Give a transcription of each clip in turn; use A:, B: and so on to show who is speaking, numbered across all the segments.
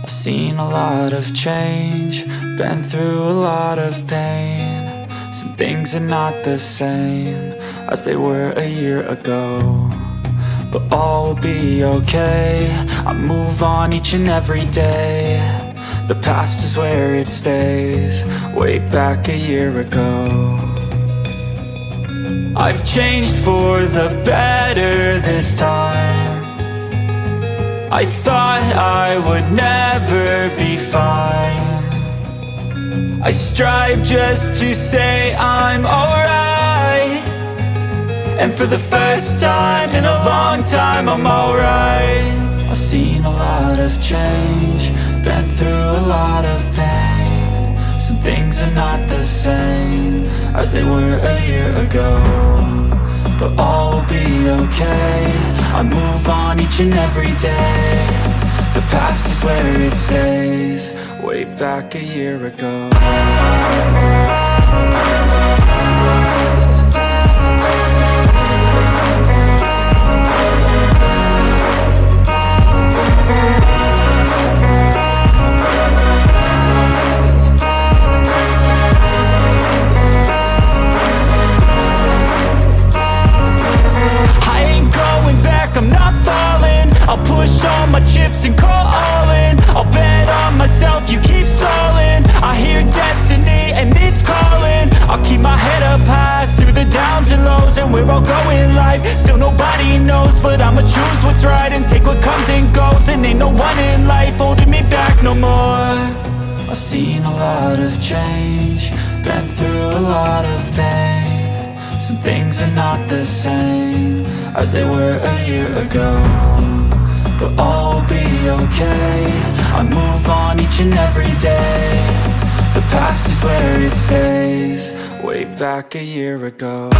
A: I've seen a lot of change, been through a lot of pain. Some things are not the same as they were a year ago, but all will be okay. I move on each and every day. The past is where it stays, way back a year ago. I've changed for the better this time. I thought I would never be fine. I strive just to say I'm alright, and for the first time in a long time I'm alright. I've seen a lot of change, been through a lot of pain. Some things are not the same as they were a year ago, but all will be okay. I move on each and every day. The past is where it stays, way back a year ago. I'm not falling, I'll push all my chips and call all in. I'll bet on myself, you keep stalling. I hear destiny and it's calling. I'll keep my head up high through the downs and lows, and we're all going life. Still nobody knows, but I'ma choose what's right and take what comes and goes. And ain't no one in life holding me back no more. I've seen a lot of change, been through a lot of pain. Some things are not the same as they were a year ago, but all will be okay. I move on each and every day. The past is where it stays, way back a year ago.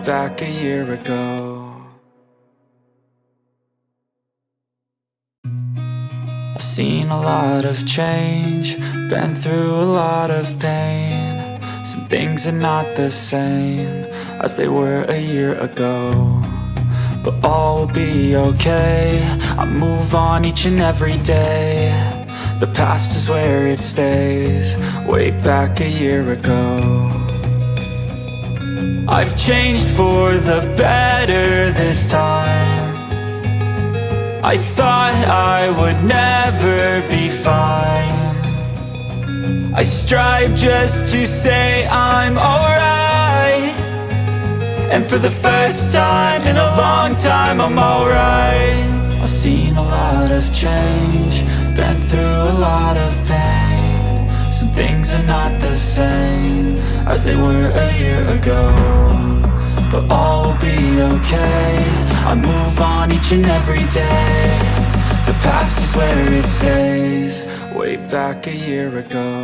A: Back a year ago. I've seen a lot of change, been through a lot of pain. Some things are not the same as they were a year ago, but all will be okay. I move on each and every day. The past is where it stays, way back a year ago. I've changed for the better this time. I thought I would never be fine. I strive just to say I'm alright, and for the first time in a long time I'm alright. I've seen a lot of change, been through a lot of pain. Some things are not the same as they were a year ago, but all will be okay. I move on each and every day. The past is where it stays, way back a year ago.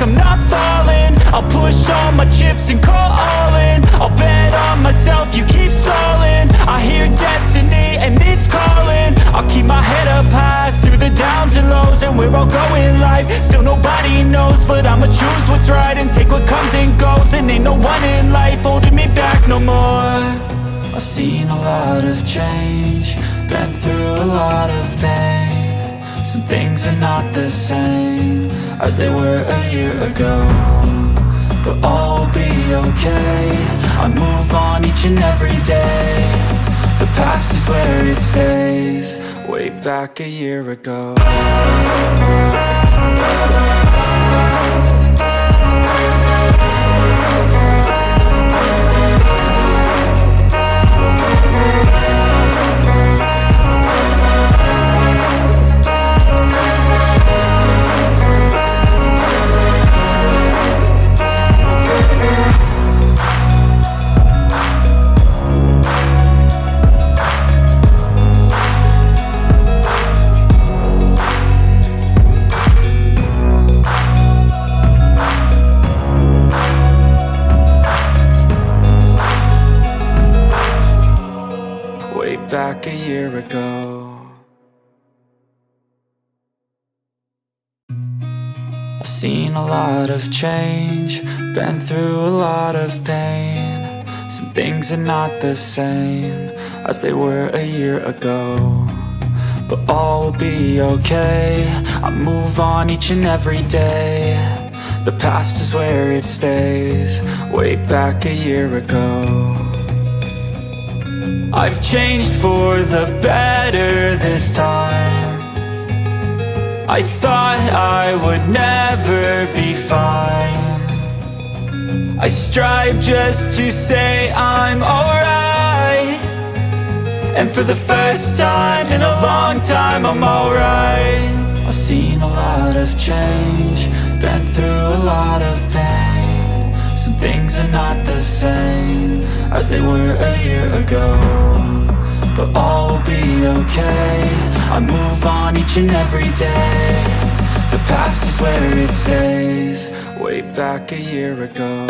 A: I'm not falling, I'll push all my chips and call all in. I'll bet on myself, you keep stalling. I hear destiny and it's calling. I'll keep my head up high through the downs and lows, and we're all going life. Still nobody knows, but I'ma choose what's right and take what comes and goes. And ain't no one in life holding me back no more. I've seen a lot of change, been through a lot of pain. Some things are not the same as they were a year ago, but all will be okay. I move on each and every day. The past is where it stays, way back a year ago. Way back a year ago. I've seen a lot of change, been through a lot of pain. Some things are not the same as they were a year ago, but all will be okay. I move on each and every day. The past is where it stays, way back a year ago. I've changed for the better this time. I thought I would never be fine. I strive just to say I'm alright, and for the first time in a long time I'm alright. I've seen a lot of change, been through a lot of pain. Some things are not the same as they were a year ago, but all will be okay. I move on each and every day. The past is where it stays, way back a year ago.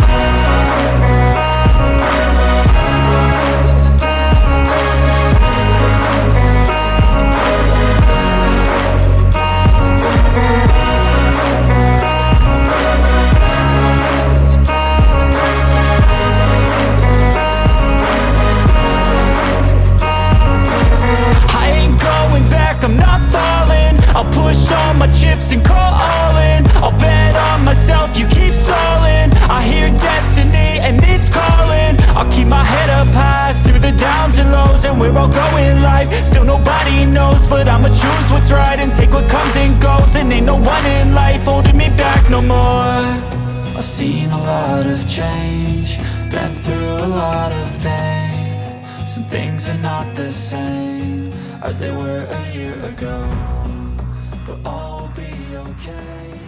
A: I'm not falling, I'll push all my chips and call all in. I'll bet on myself, you keep stalling. I hear destiny and it's calling. I'll keep my head up high through the downs and lows, and we're all going life. Still nobody knows, but I'ma choose what's right and take what comes and goes. And ain't no one in life holding me back no more. I've seen a lot of change, been through a lot of pain. Some things are not the same as they were a year ago, but all will be okay.